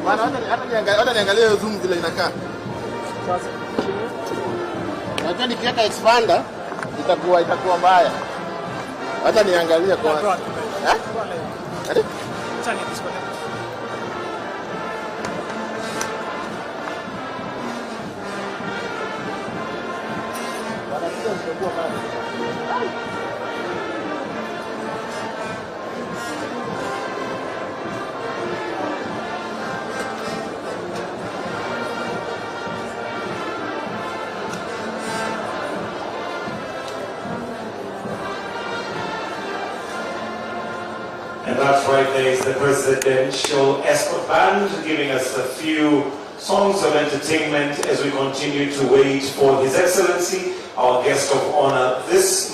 Hata niangalie zoom vile inakaa. Najua nikiweka expander itakuwa mbaya. Hata niangalie kwa. Eh? And that's right, there is the Presidential Escort Band giving us a few songs of entertainment as we continue to wait for His Excellency, our guest of honor this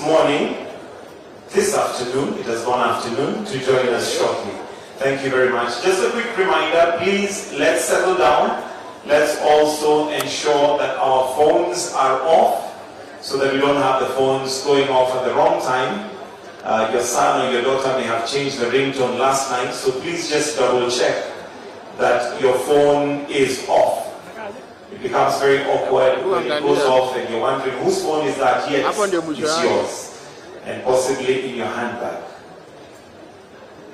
afternoon, it has gone afternoon, to join us shortly. Thank you very much. Just a quick reminder, please, let's settle down. Let's also ensure that our phones are off so that we don't have the phones going off at the wrong time. Your son or your daughter may have changed the ringtone last night, so please just double check that your phone is off. It becomes very awkward when it goes off and you're wondering whose phone is that? Yes, it's yours, and possibly in your handbag.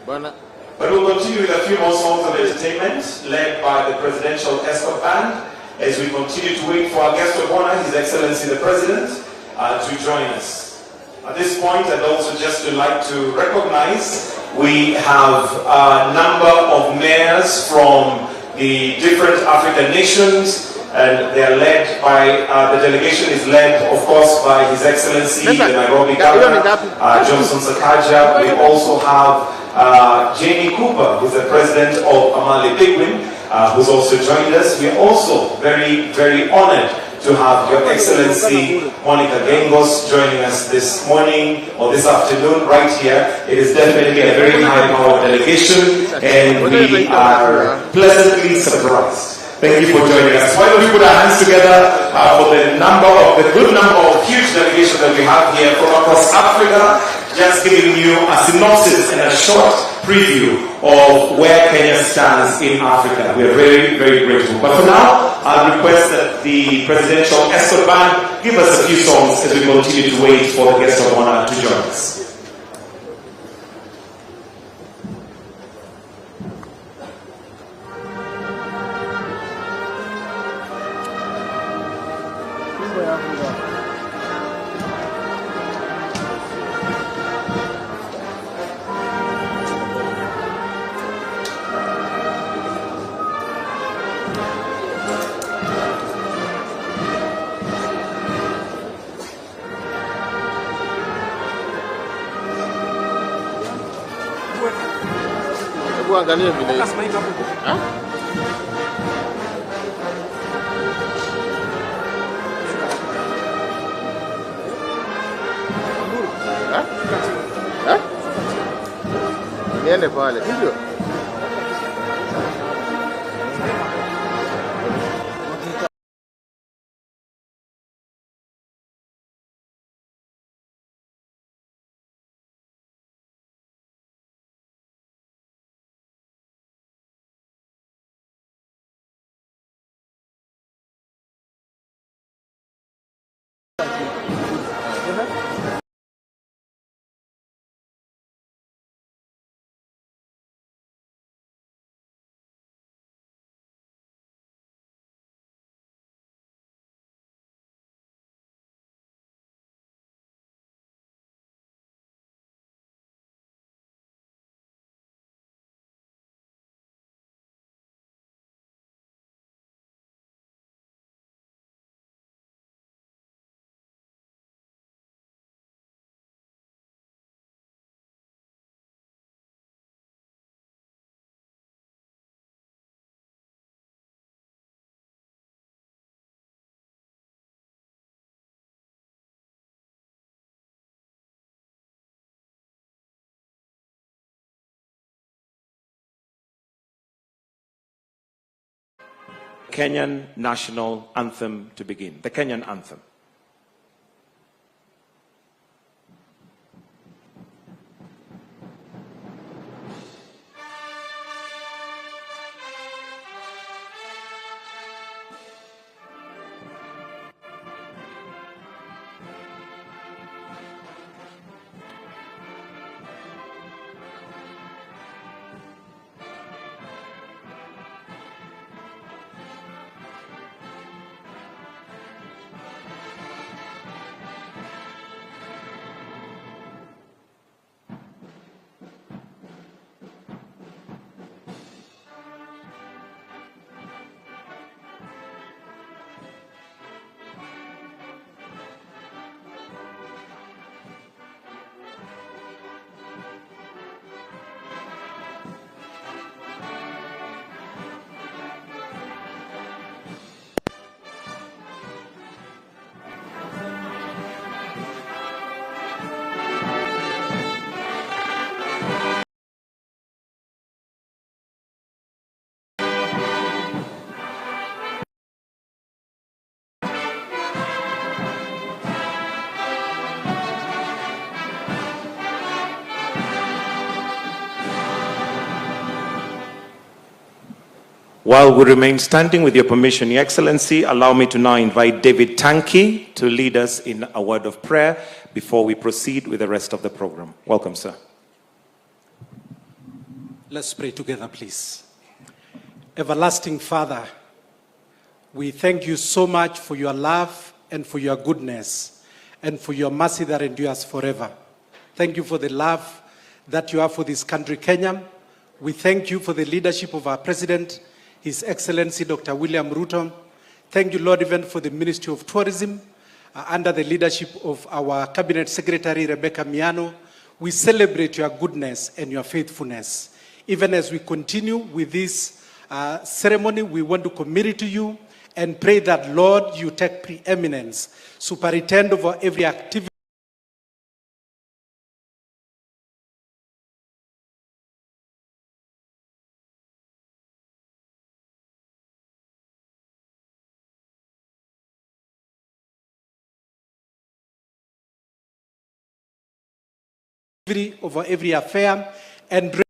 But we'll continue with a few more songs of entertainment led by the Presidential Escort Band as we continue to wait for our guest of honor, His Excellency the President, to join us. At this point, I'd also just like to recognize we have a number of mayors from the different African nations, and they are led by, the delegation is led, of course, by His Excellency, the Nairobi Governor, Johnson Sakaja. We also have Jamie Cooper, who's the president of Amale Bigwin, who's also joined us. We are also very, very honored to have Your Excellency Monica Gengos joining us this morning or this afternoon right here. It is definitely a very high-powered delegation, and we are pleasantly surprised. Thank you for joining us. Why don't we put our hands together for the good number of huge delegations that we have here from across Africa, just giving you a synopsis and a short preview of where Kenya stands in Africa. We are very, very grateful. But for now, I'll request that the Presidential Escort Band give us a few songs as we continue to wait for the guest of honor to join us. Angalia vile. Niende pale, ndio. Kenyan national anthem to begin. The Kenyan anthem. While we remain standing, with your permission, Your Excellency, allow me to now invite David Tanki to lead us in a word of prayer before we proceed with the rest of the program. Welcome, sir. Let's pray together, please. Everlasting Father, we thank you so much for your love and for your goodness and for your mercy that endures forever. Thank you for the love that you have for this country, Kenya. We thank you for the leadership of our President, His Excellency Dr. William Ruto. Thank you, Lord, even for the Ministry of Tourism, under the leadership of our Cabinet Secretary, Rebecca Miano. We celebrate your goodness and your faithfulness. Even as we continue with this ceremony, we want to commit it to you and pray that, Lord, you take preeminence, superintend over every activity over every affair, and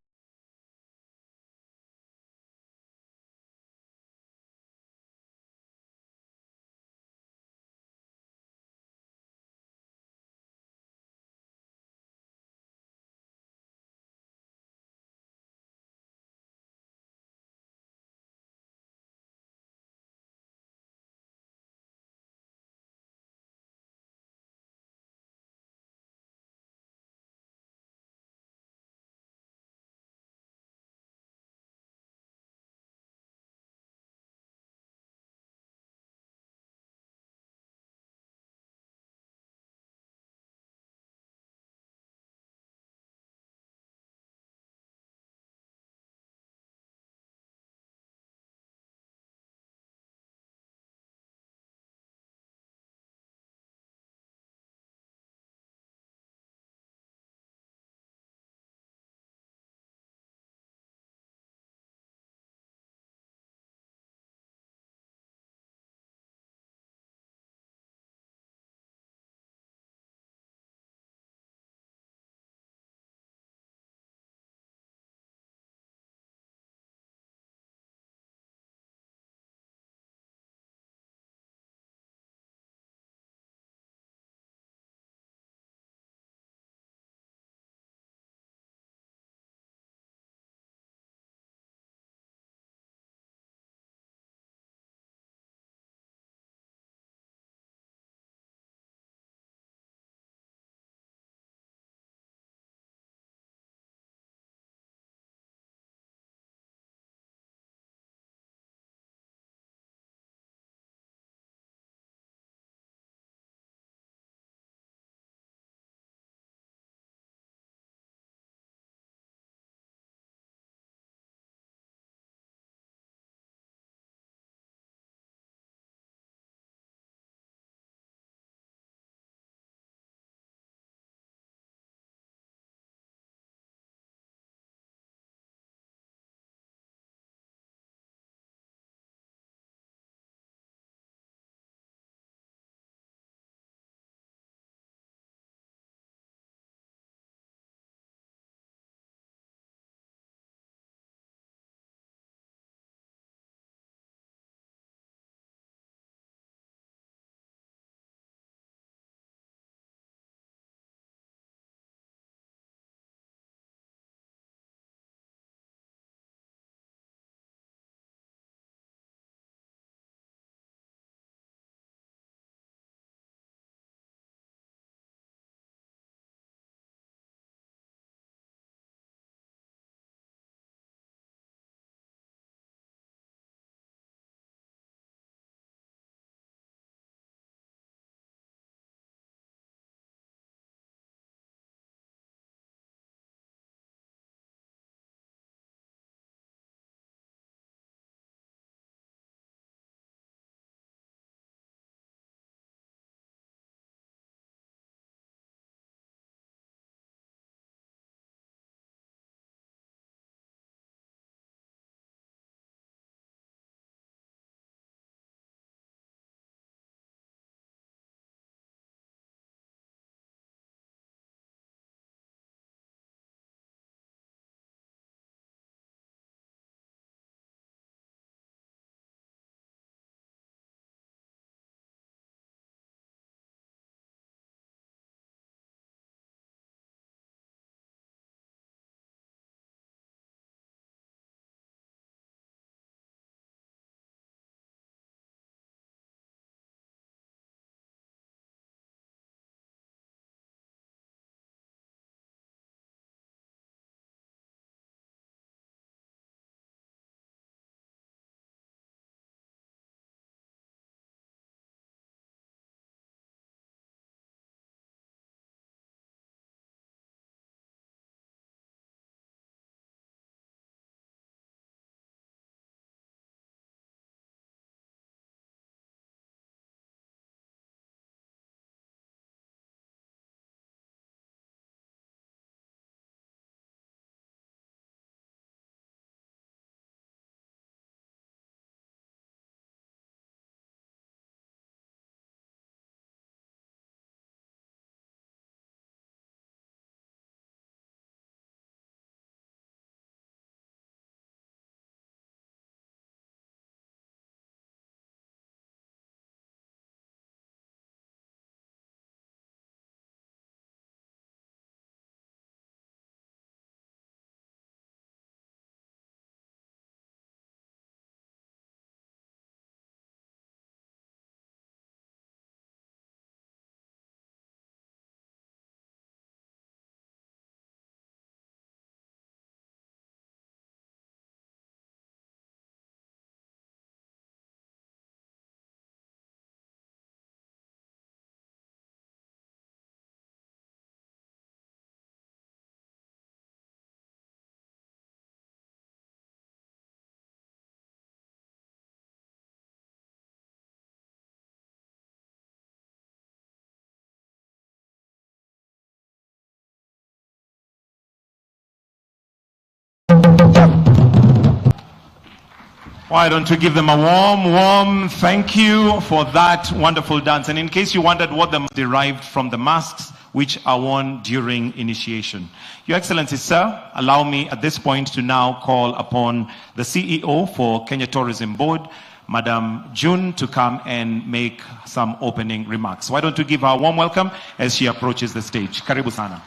Why don't we give them a warm thank you for that wonderful dance. And in case you wondered what them derived from the masks which are worn during initiation. Your Excellency, sir, allow me at this point to now call upon the CEO for Kenya Tourism Board, Madam June, to come and make some opening remarks. Why don't we give her a warm welcome as she approaches the stage. Karibu sana.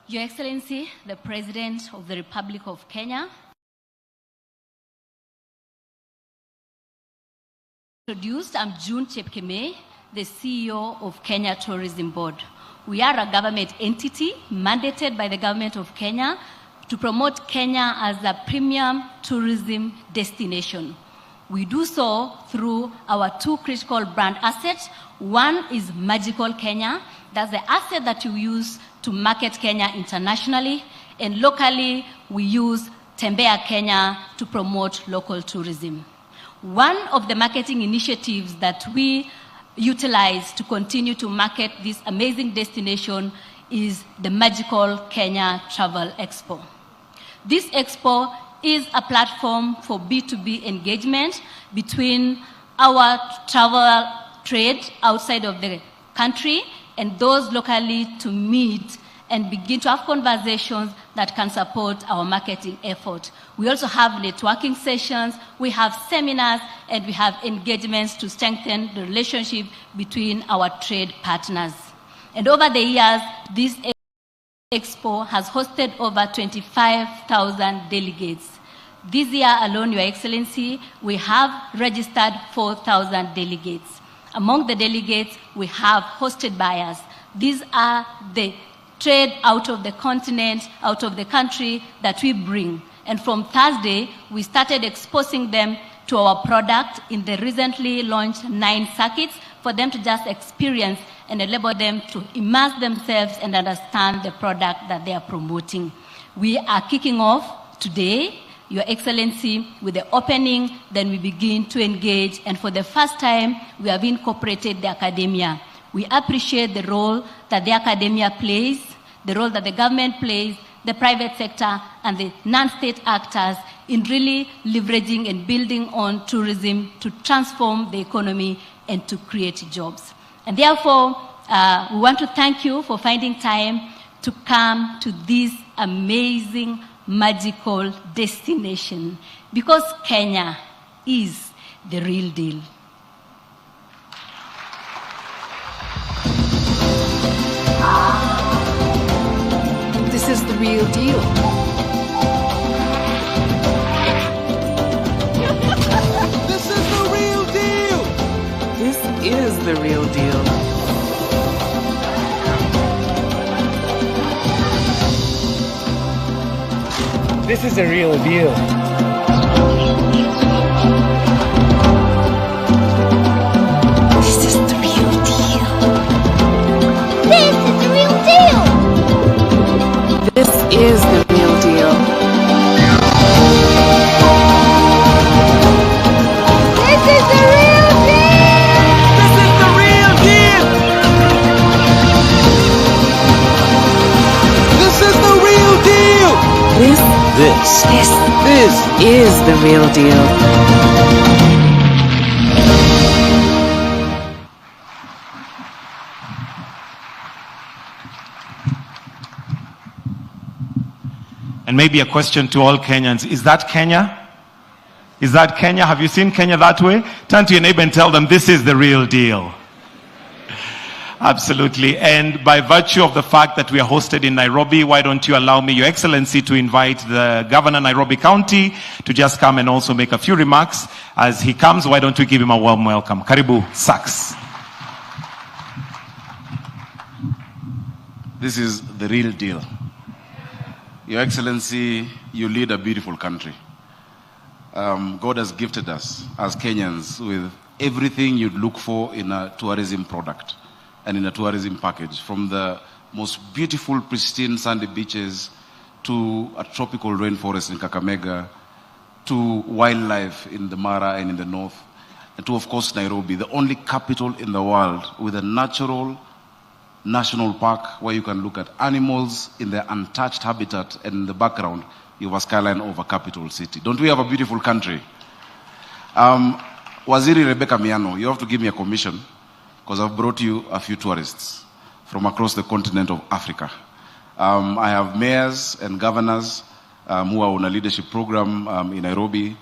Your Excellency, the President of the Republic of Kenya, I'm June Chepkemei, the CEO of Kenya Tourism Board. We are a government entity mandated by the government of Kenya to promote Kenya as a premium tourism destination. We do so through our two critical brand assets. One is Magical Kenya. That's the asset that you use to market Kenya internationally. And locally, we use Tembea Kenya to promote local tourism. One of the marketing initiatives that we utilize to continue to market this amazing destination is the Magical Kenya Travel Expo. This expo is a platform for B2B engagement between our travel trade outside of the country and those locally to meet and begin to have conversations that can support our marketing effort. We also have networking sessions, we have seminars, and we have engagements to strengthen the relationship between our trade partners. And over the years, this expo has hosted over 25,000 delegates. This year alone, Your Excellency, we have registered 4,000 delegates. Among the delegates, we have hosted buyers. These are the trade out of the continent, out of the country that we bring. And from Thursday, we started exposing them to our product in the recently launched 9 circuits for them to just experience and enable them to immerse themselves and understand the product that they are promoting. We are kicking off today, Your Excellency, with the opening, then we begin to engage, and for the first time, we have incorporated the academia. We appreciate the role that the academia plays, the role that the government plays, the private sector, and the non-state actors in really leveraging and building on tourism to transform the economy and to create jobs. And therefore, we want to thank you for finding time to come to this amazing magical destination, because Kenya is the real deal. This is the real deal. This is the real deal. This is the real deal. This is the real deal. This is the real deal. This is the real deal. This is the real deal. This is the real deal. This is the real deal. This is the real deal. And maybe a question to all Kenyans. Is that Kenya? Is that Kenya? Have you seen Kenya that way? Turn to your neighbor and tell them this is the real deal. Absolutely. And by virtue of the fact that we are hosted in Nairobi, why don't you allow me, Your Excellency, to invite the Governor Nairobi County to just come and also make a few remarks. As he comes, why don't we give him a warm welcome. Karibu, Saks. This is the real deal. Your Excellency, you lead a beautiful country. God has gifted us as Kenyans with everything you'd look for in a tourism product and in a tourism package, from the most beautiful, pristine sandy beaches to a tropical rainforest in Kakamega, to wildlife in the Mara and in the north, and to, of course, Nairobi, the only capital in the world with a natural national park where you can look at animals in their untouched habitat, and in the background, you have a skyline of a capital city. Don't we have a beautiful country? Waziri Rebecca Miano, you have to give me a commission because I've brought you a few tourists from across the continent of Africa. I have mayors and governors who are on a leadership program in Nairobi,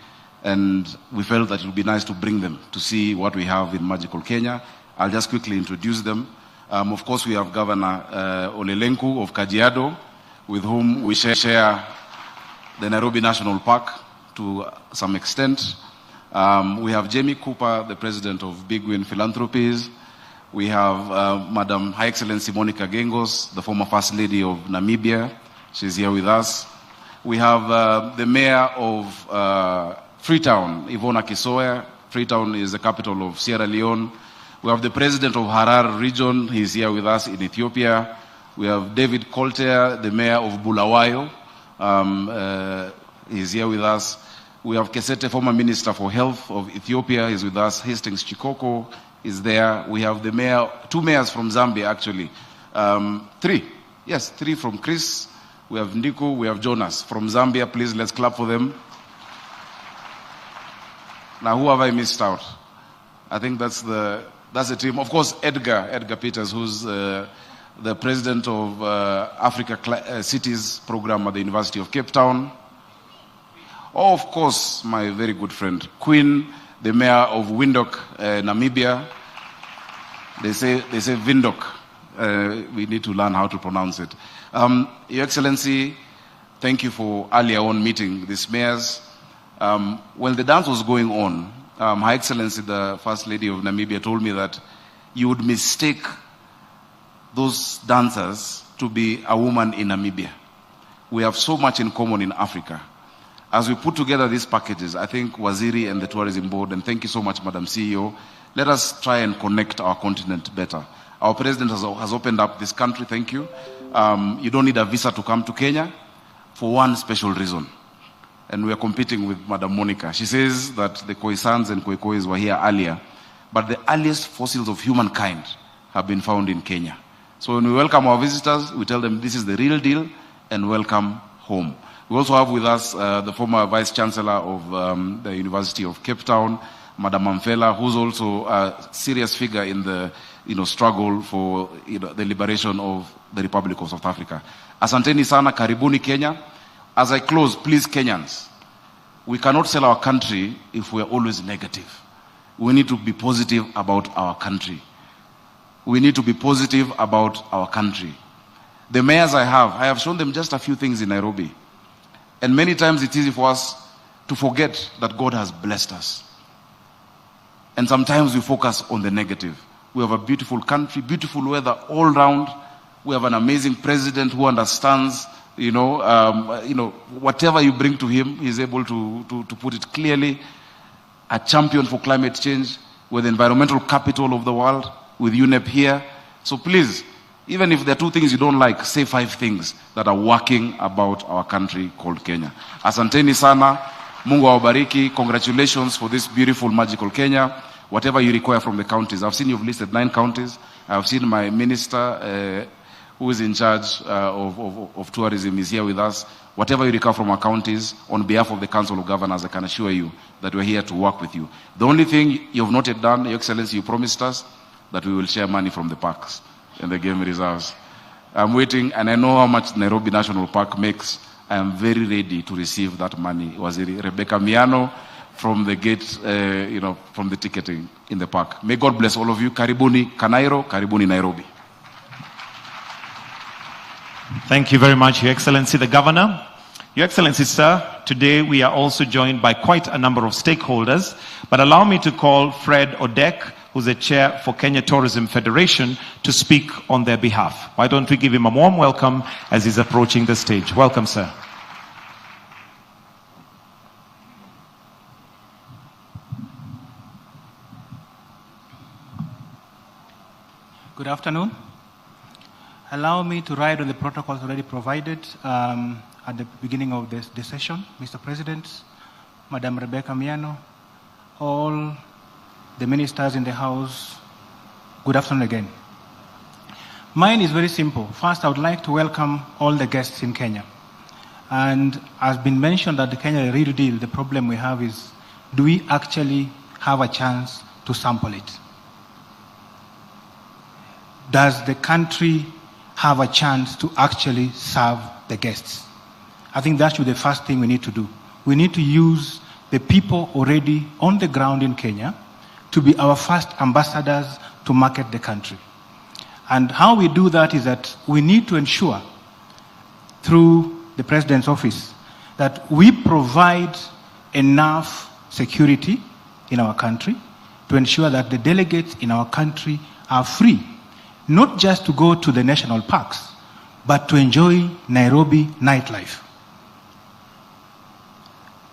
and we felt that it would be nice to bring them to see what we have in magical Kenya. I'll just quickly introduce them. Of course, we have Governor Olelenku of Kajiado, with whom we share the Nairobi National Park to some extent. We have Jamie Cooper, the president of Big Win Philanthropies. We have Madam High Excellency Monica Gengos, the former First Lady of Namibia. She's here with us. We have the mayor of Freetown, Ivona Kisoya. Freetown is the capital of Sierra Leone. We have the president of Harar region. He's here with us in Ethiopia. We have David Colter, the mayor of Bulawayo. He's here with us. We have Kesete, former Minister for Health of Ethiopia. He's with us. Hastings Chikoko is there. We have the mayor, two mayors from Zambia, actually. Three from Chris. We have Ndiku, we have Jonas from Zambia. Please, let's clap for them. Now, who have I missed out? I think that's the team. Of course, Edgar Peters, who's the president of Africa Cities program at the University of Cape Town. Oh, of course, my very good friend, Queen, the mayor of Windhoek, Namibia. They say Windhoek. We need to learn how to pronounce it. Your Excellency, thank you for earlier on meeting these mayors. When the dance was going on, Her Excellency, the First Lady of Namibia, told me that you would mistake those dancers to be a woman in Namibia. We have so much in common in Africa. As we put together these packages, I think Waziri and the Tourism Board, and thank you so much, Madam CEO, let us try and connect our continent better. Our president has opened up this country, thank you. You don't need a visa to come to Kenya for one special reason. And we are competing with Madam Monica. She says that the Khoisans and Khoikois were here earlier, but the earliest fossils of humankind have been found in Kenya. So when we welcome our visitors, we tell them this is the real deal and welcome home. We also have with us the former Vice Chancellor of the University of Cape Town, Madam Mamfela, who's also a serious figure in the struggle for the liberation of the Republic of South Africa. Asanteni sana, karibuni Kenya. As I close, please Kenyans, we cannot sell our country if we're always negative. We need to be positive about our country. We need to be positive about our country. The mayors I have shown them just a few things in Nairobi. And many times it's easy for us to forget that God has blessed us. And sometimes we focus on the negative. We have a beautiful country, beautiful weather all round. We have an amazing president who understands, whatever you bring to him, he's able to put it clearly. A champion for climate change. We're the environmental capital of the world with UNEP here. So please, even if there are two things you don't like, say 5 things that are working about our country called Kenya. Asanteni sana, Mungu awabariki, congratulations for this beautiful, magical Kenya. Whatever you require from the counties. I've seen you've listed 9 counties. I've seen my minister who is in charge of tourism is here with us. Whatever you require from our counties, on behalf of the Council of Governors, I can assure you that we're here to work with you. The only thing you've not yet done, Your Excellency, you promised us that we will share money from the parks and the game reserves. I'm waiting, and I know how much Nairobi National Park makes. I am very ready to receive that money. Waziri Rebecca Miano from the gate, from the ticketing in the park. May God bless all of you. Karibuni Kanairo, karibuni Nairobi. Thank you very much, Your Excellency, the Governor. Your Excellency, sir, today we are also joined by quite a number of stakeholders, but allow me to call Fred Odek, who's the chair for Kenya Tourism Federation, to speak on their behalf. Why don't we give him a warm welcome as he's approaching the stage. Welcome, sir. Good afternoon. Allow me to ride on the protocols already provided at the beginning of the session. Mr. President, Madam Rebecca Miano, all the ministers in the House, good afternoon again. Mine is very simple. First, I would like to welcome all the guests in Kenya. And as been mentioned that the Kenya real deal, the problem we have is, do we actually have a chance to sample it? Does the country have a chance to actually serve the guests? I think that should be the first thing we need to do. We need to use the people already on the ground in Kenya to be our first ambassadors to market the country. And how we do that is that we need to ensure through the President's office that we provide enough security in our country to ensure that the delegates in our country are free, not just to go to the national parks, but to enjoy Nairobi nightlife.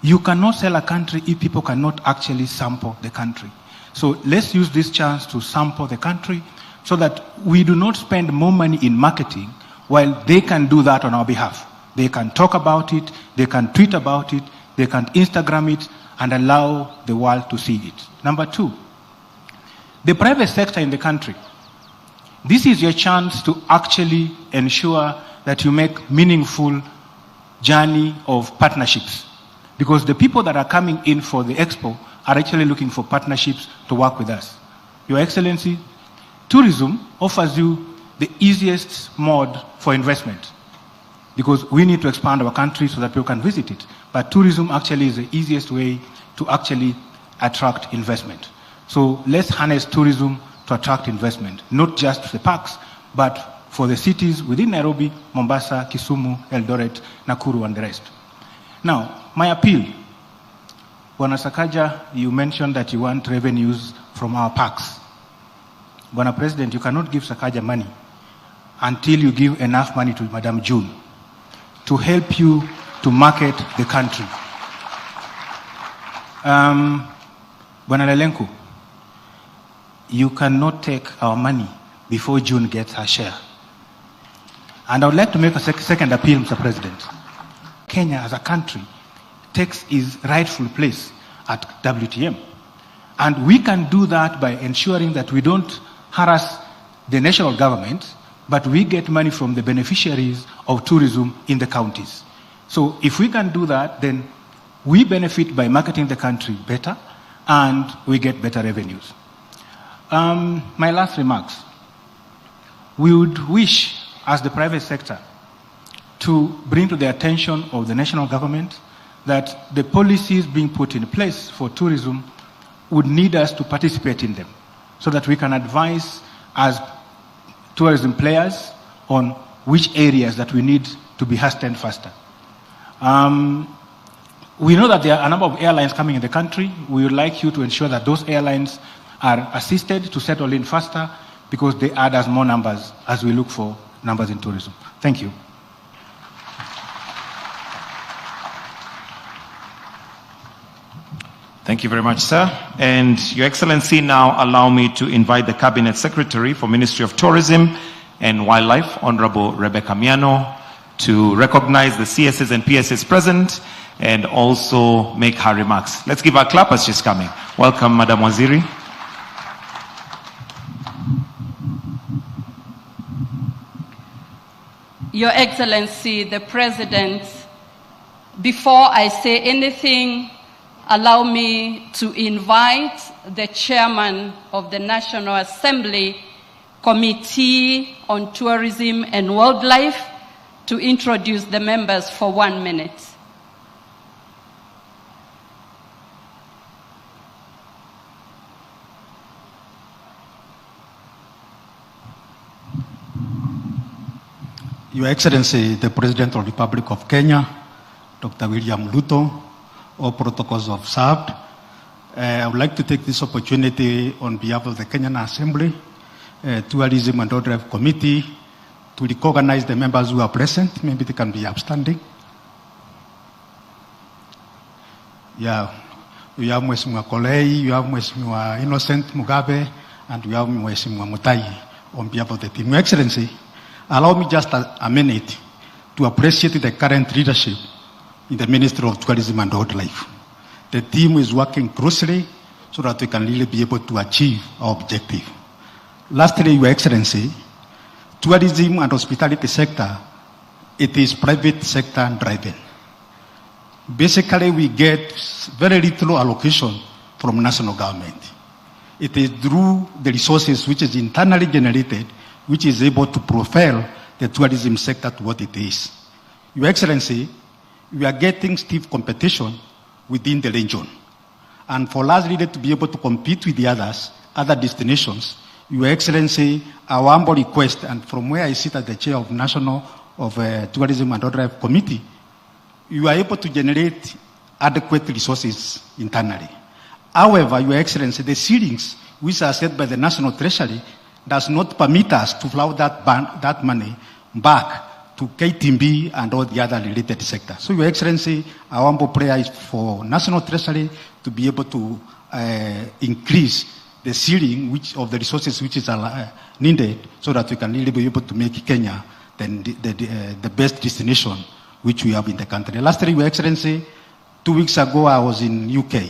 You cannot sell a country if people cannot actually sample the country. So let's use this chance to sample the country so that we do not spend more money in marketing while they can do that on our behalf. They can talk about it, they can tweet about it, they can Instagram it, and allow the world to see it. Number two, the private sector in the country. This is your chance to actually ensure that you make meaningful journey of partnerships. Because the people that are coming in for the expo are actually looking for partnerships to work with us. Your Excellency, tourism offers you the easiest mode for investment. Because we need to expand our country so that people can visit it. But tourism actually is the easiest way to actually attract investment. So let's harness tourism to attract investment, not just the parks, but for the cities within Nairobi, Mombasa, Kisumu, Eldoret, Nakuru, and the rest. Now, my appeal. Bwana Sakaja, you mentioned that you want revenues from our parks. Bwana President, you cannot give Sakaja money until you give enough money to Madam June to help you to market the country. Bwana Lelenku, you cannot take our money before June gets her share. And I would like to make a second appeal, Mr. President. Kenya as a country takes its rightful place at WTM. And we can do that by ensuring that we don't harass the national government, but we get money from the beneficiaries of tourism in the counties. So if we can do that, then we benefit by marketing the country better and we get better revenues. My last remarks. We would wish, as the private sector, to bring to the attention of the national government that the policies being put in place for tourism would need us to participate in them so that we can advise as tourism players on which areas that we need to be hastened faster. We know that there are a number of airlines coming in the country. We would like you to ensure that those airlines are assisted to settle in faster because they add us more numbers as we look for numbers in tourism. Thank you. Thank you very much, sir. And Your Excellency, now allow me to invite the Cabinet Secretary for Ministry of Tourism and Wildlife, Honorable Rebecca Miano, to recognize the CSs and PSs present and also make her remarks. Let's give her a clap as she's coming. Welcome, Madam Waziri. Your Excellency, the President, before I say anything, allow me to invite the Chairman of the National Assembly Committee on Tourism and Wildlife to introduce the members for 1 minute. Your Excellency, the President of the Republic of Kenya, Dr. William Ruto, all protocols observed. I would like to take this opportunity on behalf of the Kenyan Assembly, Tourism and Wildlife Committee, to recognize the members who are present. Maybe they can be upstanding. Yeah, we have Mheshimiwa Kolei, you have Mheshimiwa Innocent Mugabe, and we have Mheshimiwa Mutai on behalf of the team. Your Excellency, allow me just a minute to appreciate the current leadership in the Ministry of Tourism and Wildlife. The team is working closely so that we can really be able to achieve our objective. Lastly, Your Excellency, tourism and hospitality sector, it is private sector driven. Basically, we get very little allocation from national government. It is through the resources which is internally generated, which is able to propel the tourism sector to what it is. Your Excellency, we are getting stiff competition within the region. And for us really to be able to compete with the other destinations, Your Excellency, our humble request, and from where I sit as the chair of Tourism and Other Committee, you are able to generate adequate resources internally. However, Your Excellency, the ceilings which are set by the National Treasury does not permit us to flow that money back to KTB and all the other related sectors. So, Your Excellency, our humble prayer is for National Treasury to be able to increase the ceiling of the resources which is needed, so that we can really be able to make Kenya the best destination which we have in the country. Lastly, Your Excellency, 2 weeks ago I was in UK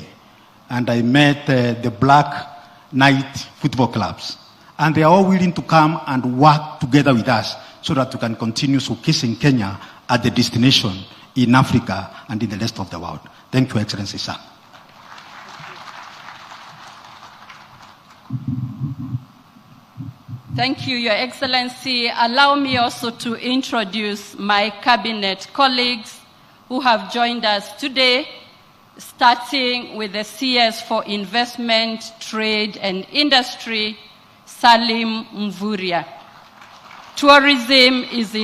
and I met the Black Knight football clubs, and they are all willing to come and work together with us so that we can continue showcasing Kenya as the destination in Africa and in the rest of the world. Thank you, Your Excellency, sir. Thank you, Your Excellency. Allow me also to introduce my cabinet colleagues who have joined us today, starting with the CS for Investment, Trade and Industry, Salim Mvuria. Tourism is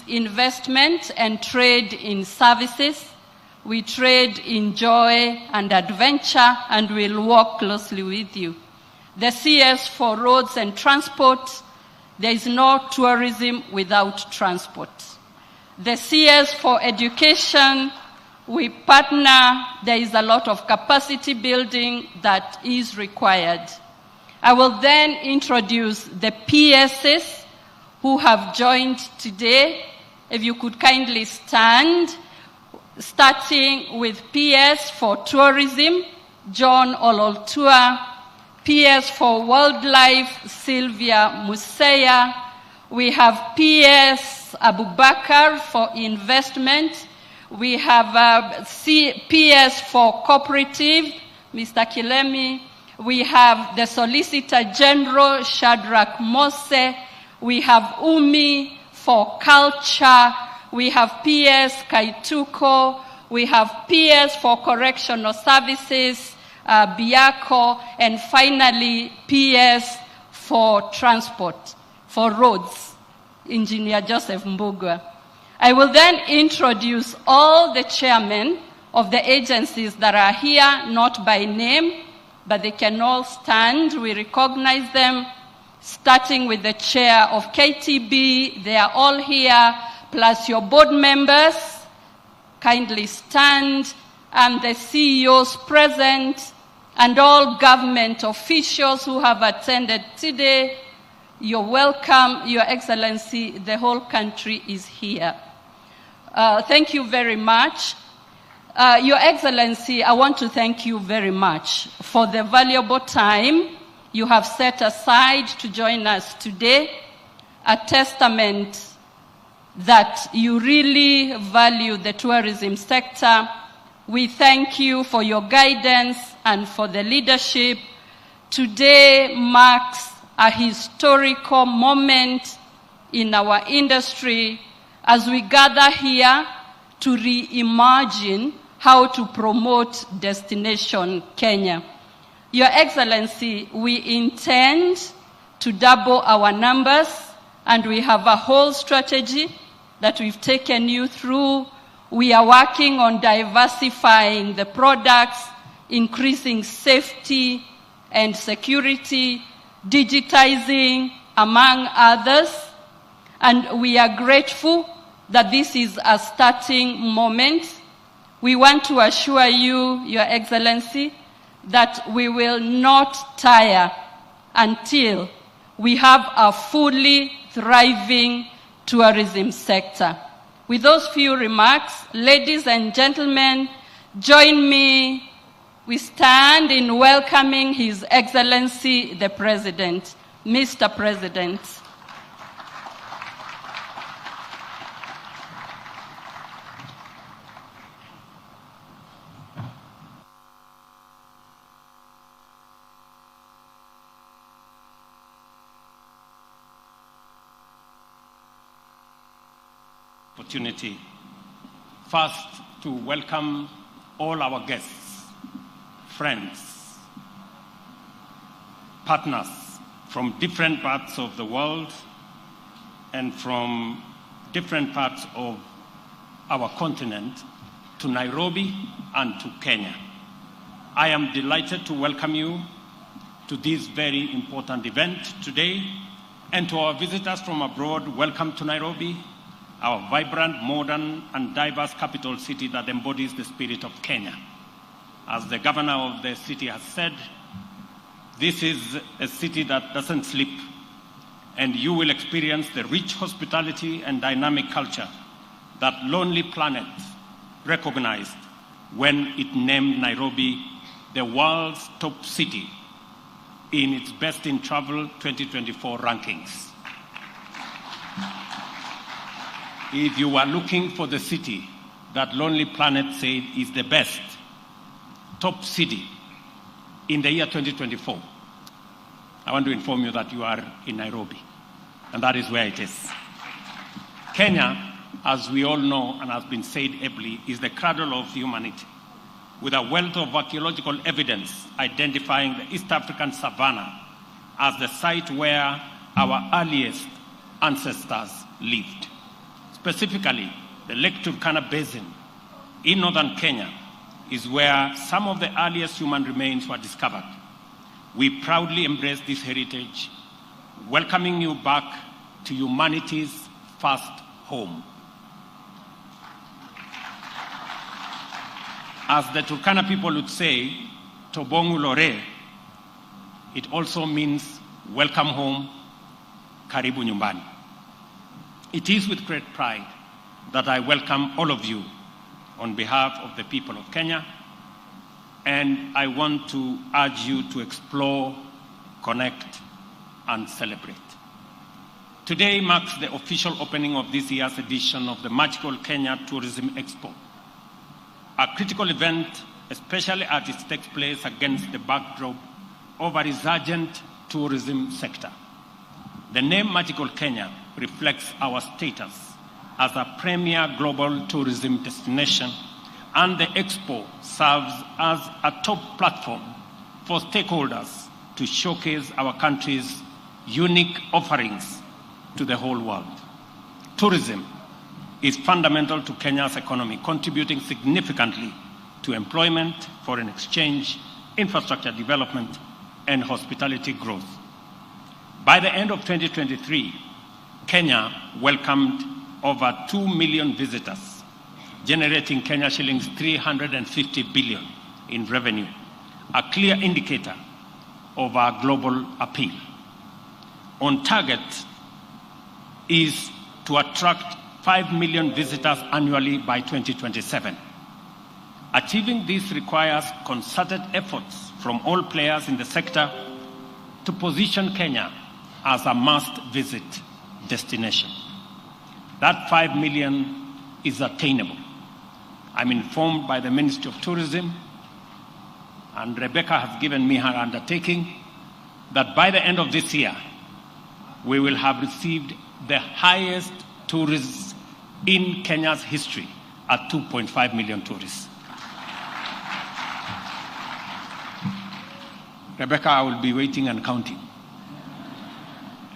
investment and trade in services. We trade in joy and adventure, and we'll work closely with you. The CS for Roads and Transport, there is no tourism without transport. The CS for Education, we partner, there is a lot of capacity building that is required. I will then introduce the PSs who have joined today. If you could kindly stand, starting with PS for Tourism, John Ololtua. PS for Wildlife, Sylvia Museya. We have PS Abubakar for Investment. We have PS for Cooperative, Mr. Kilemi. We have the Solicitor General, Shadrach Mose. We have UMI for Culture. We have PS Kaituko. We have PS for Correctional Services, Biako, and finally PS for Transport, for Roads, Engineer Joseph Mbugua. I will then introduce all the chairmen of the agencies that are here, not by name, but they can all stand. We recognize them, starting with the chair of KTB. They are all here, plus your board members. Kindly stand, and the CEOs present, and all government officials who have attended today. You're welcome, Your Excellency. The whole country is here. Thank you very much. Your Excellency, I want to thank you very much for the valuable time you have set aside to join us today, a testament that you really value the tourism sector. We thank you for your guidance and for the leadership. Today marks a historical moment in our industry as we gather here to reimagine how to promote Destination Kenya. Your Excellency, we intend to double our numbers, and we have a whole strategy that we've taken you through. We are working on diversifying the products, increasing safety and security, digitizing, among others. And we are grateful that this is a starting moment. We want to assure you, Your Excellency, that we will not tire until we have a fully thriving tourism sector. With those few remarks, ladies and gentlemen, join me we stand in welcoming His Excellency the President. Mr. President. Opportunity first to welcome all our guests, friends, partners from different parts of the world and from different parts of our continent to Nairobi and to Kenya. I am delighted to welcome you to this very important event today, and to our visitors from abroad, welcome to Nairobi, our vibrant, modern, and diverse capital city that embodies the spirit of Kenya. As the governor of the city has said, this is a city that doesn't sleep, and you will experience the rich hospitality and dynamic culture that Lonely Planet recognized when it named Nairobi the world's top city in its Best in Travel 2024 rankings. If you are looking for the city that Lonely Planet said is the best top city in the year 2024, I want to inform you that you are in Nairobi, and that is where it is. Kenya, as we all know and has been said ably, is the cradle of humanity, with a wealth of archaeological evidence identifying the East African savanna as the site where our earliest ancestors lived. Specifically, the Lake Turkana Basin in northern Kenya is where some of the earliest human remains were discovered. We proudly embrace this heritage, welcoming you back to humanity's first home. As the Turkana people would say, Tobongu Lore, it also means welcome home, karibu nyumbani. It is with great pride that I welcome all of you on behalf of the people of Kenya, and I want to urge you to explore, connect, and celebrate. Today marks the official opening of this year's edition of the Magical Kenya Tourism Expo, a critical event, especially as it takes place against the backdrop of a resurgent tourism sector. The name Magical Kenya reflects our status as a premier global tourism destination, and the Expo serves as a top platform for stakeholders to showcase our country's unique offerings to the whole world. Tourism is fundamental to Kenya's economy, contributing significantly to employment, foreign exchange, infrastructure development, and hospitality growth. By the end of 2023, Kenya welcomed over 2 million visitors, generating Kenya shillings 350 billion in revenue, a clear indicator of our global appeal. On target is to attract 5 million visitors annually by 2027. Achieving this requires concerted efforts from all players in the sector to position Kenya as a must-visit destination. That 5 million is attainable. I'm informed by the Ministry of Tourism, and Rebecca has given me her undertaking, that by the end of this year, we will have received the highest tourists in Kenya's history at 2.5 million tourists. Rebecca, I will be waiting and counting.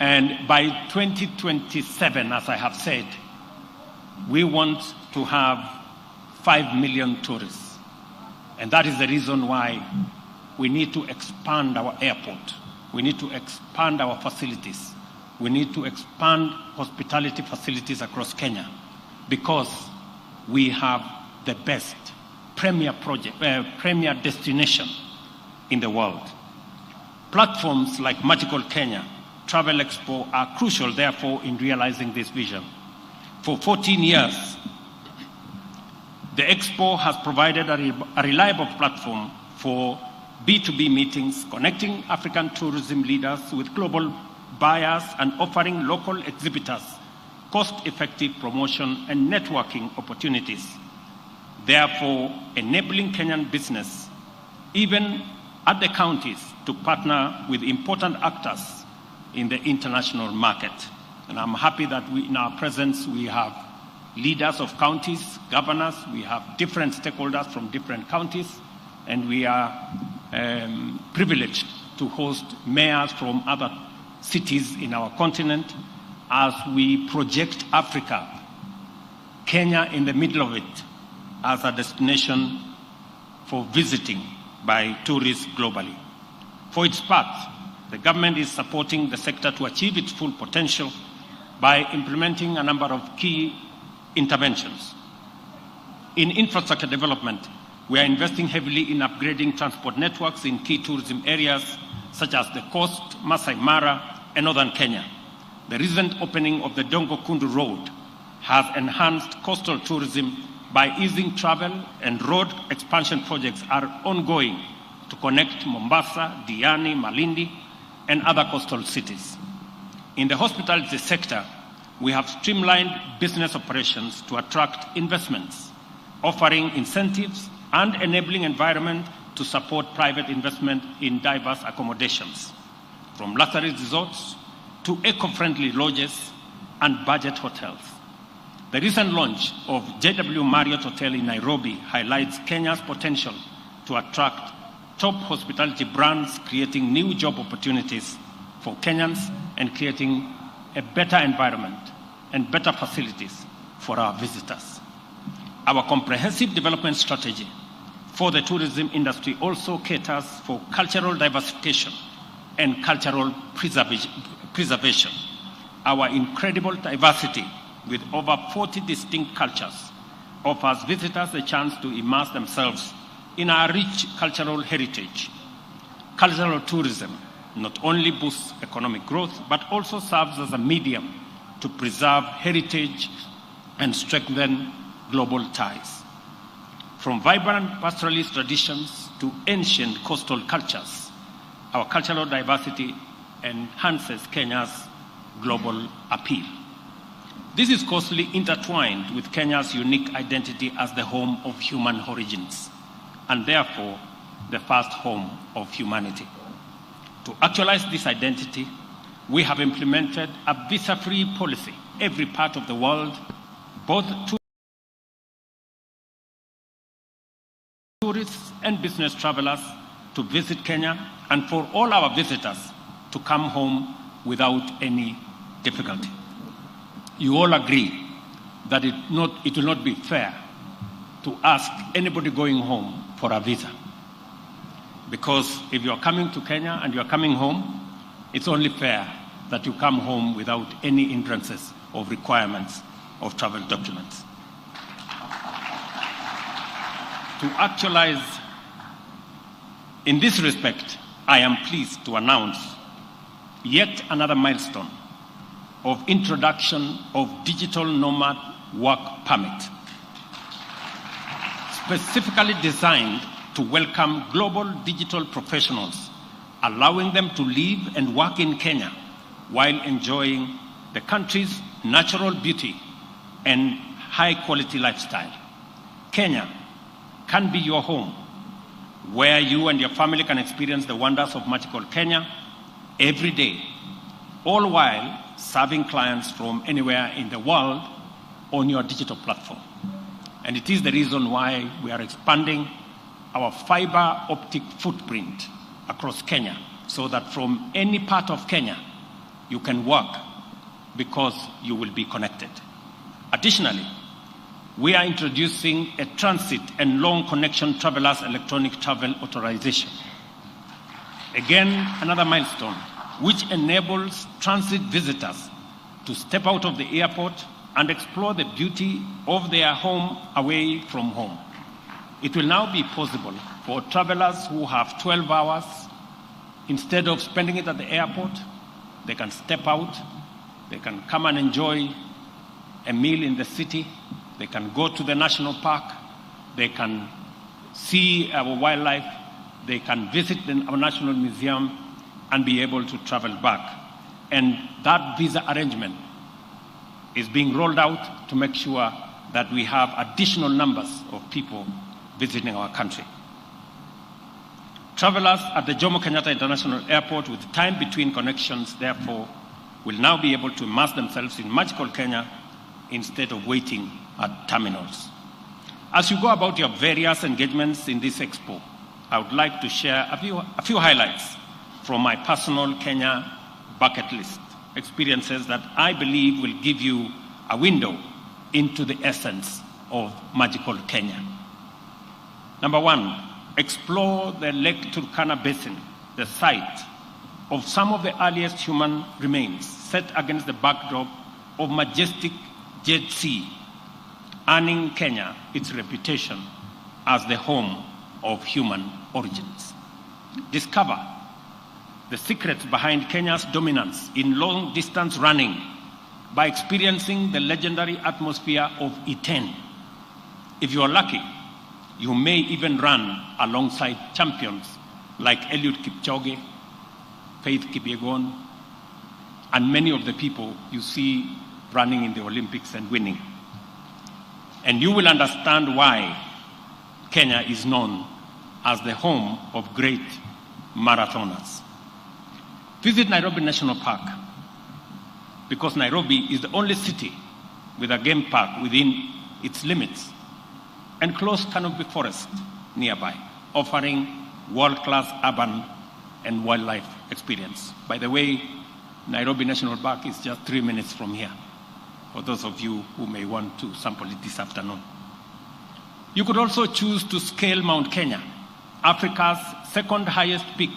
And by 2027, as I have said, we want to have 5 million tourists. And that is the reason why we need to expand our airport. We need to expand our facilities. We need to expand hospitality facilities across Kenya, because we have the best premier destination in the world. Platforms like Magical Kenya Travel Expo are crucial, therefore, in realizing this vision. For 14 years, the Expo has provided a reliable platform for B2B meetings, connecting African tourism leaders with global buyers and offering local exhibitors cost-effective promotion and networking opportunities, therefore enabling Kenyan business, even at the counties, to partner with important actors in the international market. And I'm happy that in our presence we have leaders of counties, governors, we have different stakeholders from different counties, and we are privileged to host mayors from other cities in our continent as we project Africa, Kenya in the middle of it, as a destination for visiting by tourists globally. For its part, the government is supporting the sector to achieve its full potential by implementing a number of key interventions. In infrastructure development, we are investing heavily in upgrading transport networks in key tourism areas such as the Coast, Masai Mara, and Northern Kenya. The recent opening of the Dongo Kundu Road has enhanced coastal tourism by easing travel, and road expansion projects are ongoing to connect Mombasa, Diani, Malindi, and other coastal cities. In the hospitality sector, we have streamlined business operations to attract investments, offering incentives and enabling environment to support private investment in diverse accommodations, from luxury resorts to eco-friendly lodges and budget hotels. The recent launch of JW Marriott Hotel in Nairobi highlights Kenya's potential to attract top hospitality brands, creating new job opportunities for Kenyans and creating a better environment and better facilities for our visitors. Our comprehensive development strategy for the tourism industry also caters for cultural diversification and cultural preservation. Our incredible diversity, with over 40 distinct cultures, offers visitors a chance to immerse themselves in our rich cultural heritage. Cultural tourism not only boosts economic growth, but also serves as a medium to preserve heritage and strengthen global ties. From vibrant pastoralist traditions to ancient coastal cultures, our cultural diversity enhances Kenya's global appeal. This is closely intertwined with Kenya's unique identity as the home of human origins, and therefore the first home of humanity. To actualize this identity, we have implemented a visa-free policy in every part of the world, both tourists and business travelers to visit Kenya, and for all our visitors to come home without any difficulty. You all agree that it will not be fair to ask anybody going home for a visa. Because if you are coming to Kenya and you are coming home, it's only fair that you come home without any hindrances of requirements of travel documents. To actualize in this respect, I am pleased to announce yet another milestone of introduction of digital nomad work permit, specifically designed to welcome global digital professionals, allowing them to live and work in Kenya while enjoying the country's natural beauty and high-quality lifestyle. Kenya can be your home, where you and your family can experience the wonders of magical Kenya every day, all while serving clients from anywhere in the world on your digital platform. And it is the reason why we are expanding our fiber optic footprint across Kenya, so that from any part of Kenya you can work because you will be connected. Additionally, we are introducing a transit and long connection travelers electronic travel authorization. Again, another milestone which enables transit visitors to step out of the airport and explore the beauty of their home away from home. It will now be possible for travelers who have 12 hours, instead of spending it at the airport, they can step out, they can come and enjoy a meal in the city, they can go to the national park, they can see our wildlife, they can visit our National Museum and be able to travel back. And that visa arrangement is being rolled out to make sure that we have additional numbers of people visiting our country. Travelers at the Jomo Kenyatta International Airport with time between connections, therefore, will now be able to immerse themselves in magical Kenya instead of waiting at terminals. As you go about your various engagements in this expo, I would like to share a few highlights from my personal Kenya bucket list, experiences that I believe will give you a window into the essence of magical Kenya. Number one, explore the Lake Turkana Basin, the site of some of the earliest human remains set against the backdrop of majestic Jet Sea, earning Kenya its reputation as the home of human origins. Discover the secrets behind Kenya's dominance in long-distance running by experiencing the legendary atmosphere of Iten. If you are lucky, you may even run alongside champions like Eliud Kipchoge, Faith Kipyegon, and many of the people you see running in the Olympics and winning. And you will understand why Kenya is known as the home of great marathoners. Visit Nairobi National Park, because Nairobi is the only city with a game park within its limits and close canopy forest nearby, offering world-class urban and wildlife experience. By the way, Nairobi National Park is just 3 minutes from here, for those of you who may want to sample it this afternoon. You could also choose to scale Mount Kenya, Africa's second highest peak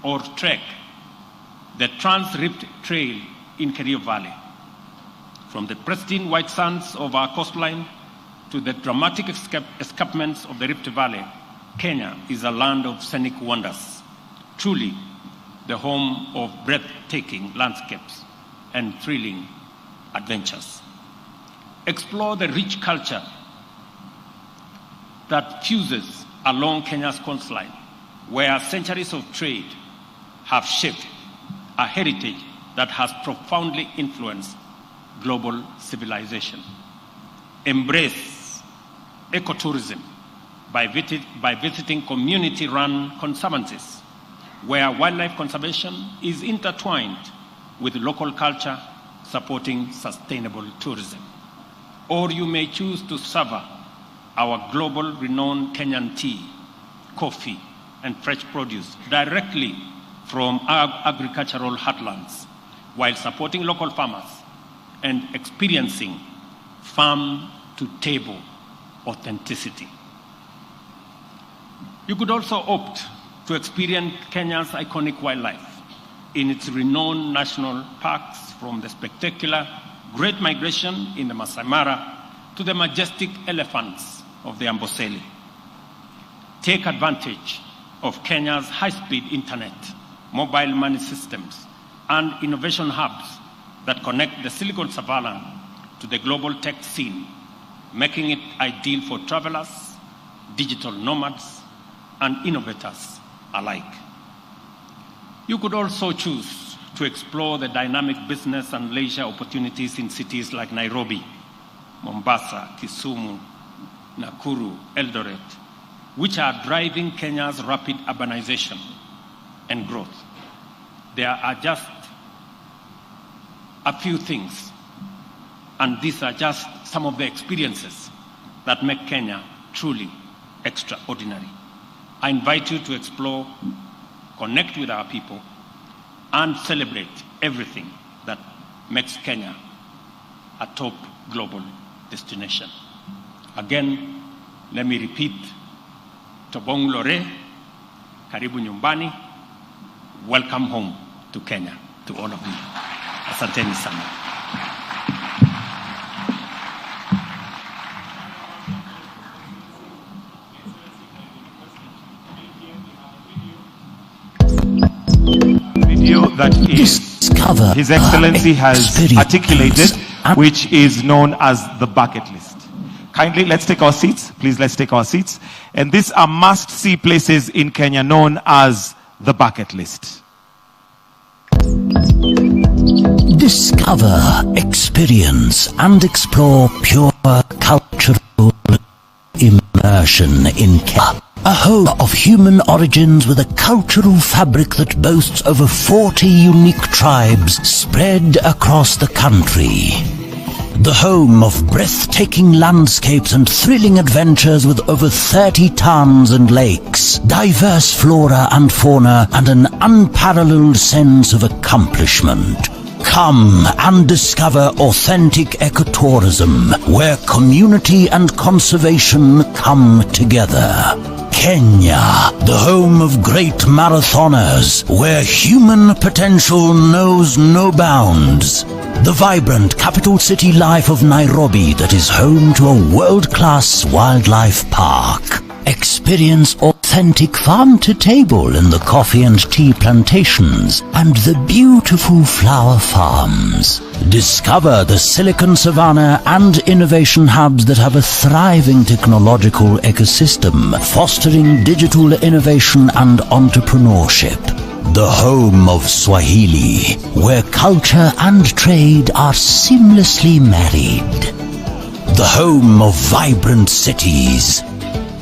or trek, the Trans-Rift Trail in Kerio Valley. From the pristine white sands of our coastline to the dramatic escarpments of the Rift Valley, Kenya is a land of scenic wonders, truly the home of breathtaking landscapes and thrilling adventures. Explore the rich culture that fuses along Kenya's coastline, where centuries of trade have shaped a heritage that has profoundly influenced global civilization. Embrace ecotourism by visiting community-run conservancies, where wildlife conservation is intertwined with local culture, supporting sustainable tourism. Or you may choose to savor our global renowned Kenyan tea, coffee, and fresh produce directly from our agricultural heartlands, while supporting local farmers and experiencing farm-to-table authenticity. You could also opt to experience Kenya's iconic wildlife in its renowned national parks, from the spectacular Great Migration in the Masai Mara to the majestic elephants of the Amboseli. Take advantage of Kenya's high-speed internet, mobile money systems, and innovation hubs that connect the Silicon Savannah to the global tech scene, making it ideal for travelers, digital nomads, and innovators alike. You could also choose to explore the dynamic business and leisure opportunities in cities like Nairobi, Mombasa, Kisumu, Nakuru, Eldoret, which are driving Kenya's rapid urbanization and growth. There are just a few things, and these are just some of the experiences that make Kenya truly extraordinary. I invite you to explore, connect with our people, and celebrate everything that makes Kenya a top global destination. Again, let me repeat, Tobong Lore, Karibu Nyumbani, welcome home to Kenya, to all of you. Asanteni sana. That His Excellency has articulated, which is known as the bucket list. Kindly, let's take our seats. Please, let's take our seats. And these are must-see places in Kenya known as the bucket list. Discover, experience, and explore pure cultural immersion in Kenya. A home of human origins with a cultural fabric that boasts over 40 unique tribes spread across the country. The home of breathtaking landscapes and thrilling adventures with over 30 towns and lakes, diverse flora and fauna, and an unparalleled sense of accomplishment. Come and discover authentic ecotourism, where community and conservation come together. Kenya, the home of great marathoners, where human potential knows no bounds. The vibrant capital city life of Nairobi that is home to a world-class wildlife park. Experience authentic farm-to-table in the coffee and tea plantations and the beautiful flower farms. Discover the Silicon Savannah and innovation hubs that have a thriving technological ecosystem, fostering digital innovation and entrepreneurship. The home of Swahili, where culture and trade are seamlessly married. The home of vibrant cities.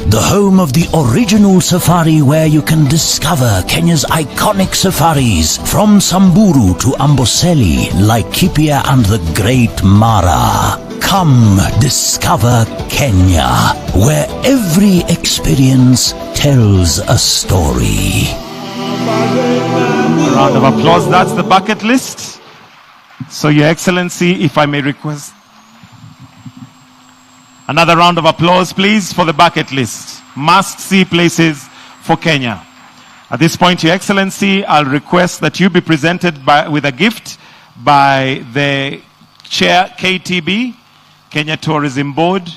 The home of the original safari, where you can discover Kenya's iconic safaris from Samburu to Amboseli, Laikipia and the Great Mara. Come discover Kenya, where every experience tells a story. A round of applause. That's the bucket list. So, Your Excellency, if I may request another round of applause, please, for the bucket list. Must-see places for Kenya. At this point, Your Excellency, I'll request that you be presented with a gift by the Chair, KTB, Kenya Tourism Board.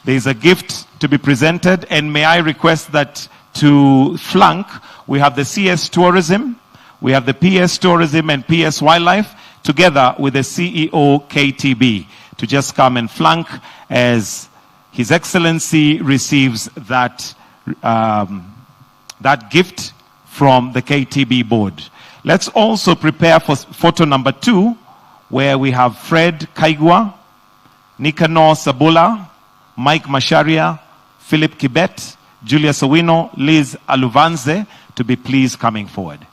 There is a gift to be presented, and may I request that to flank, we have the CS Tourism, we have the PS Tourism and PS Wildlife, together with the CEO, KTB, to just come and flank as His Excellency receives that, that gift from the KTB board. Let's also prepare for photo number 2, where we have Fred Kaigwa, Nicanor Sabula, Mike Masharia, Philip Kibet, Julius Owino, Liz Aluvanze, to be please coming forward.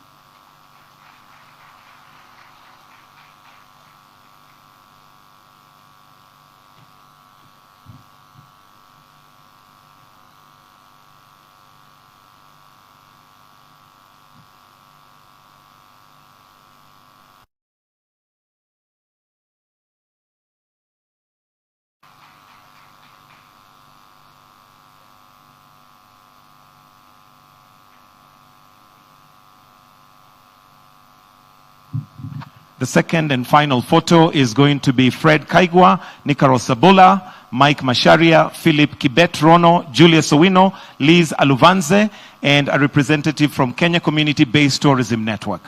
The second and final photo is going to be Fred Kaigwa, Nicanor Sabula, Mike Masharia, Philip Kibet Rono, Julius Owino, Liz Aluvanze, and a representative from Kenya Community-Based Tourism Network.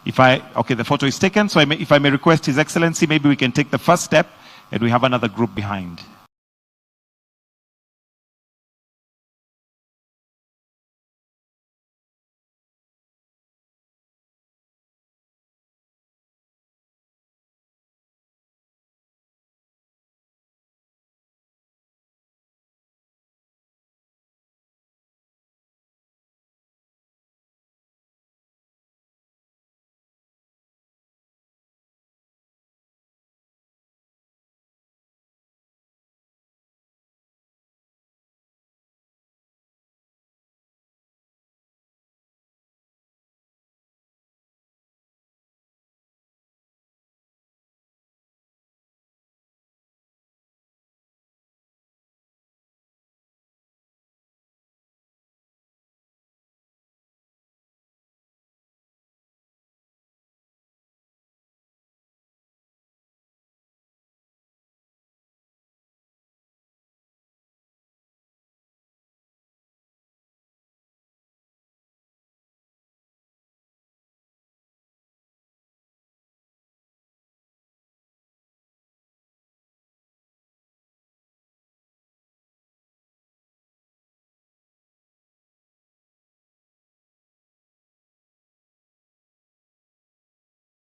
Okay, the photo is taken, so if I may request His Excellency, maybe we can take the first step, and we have another group behind.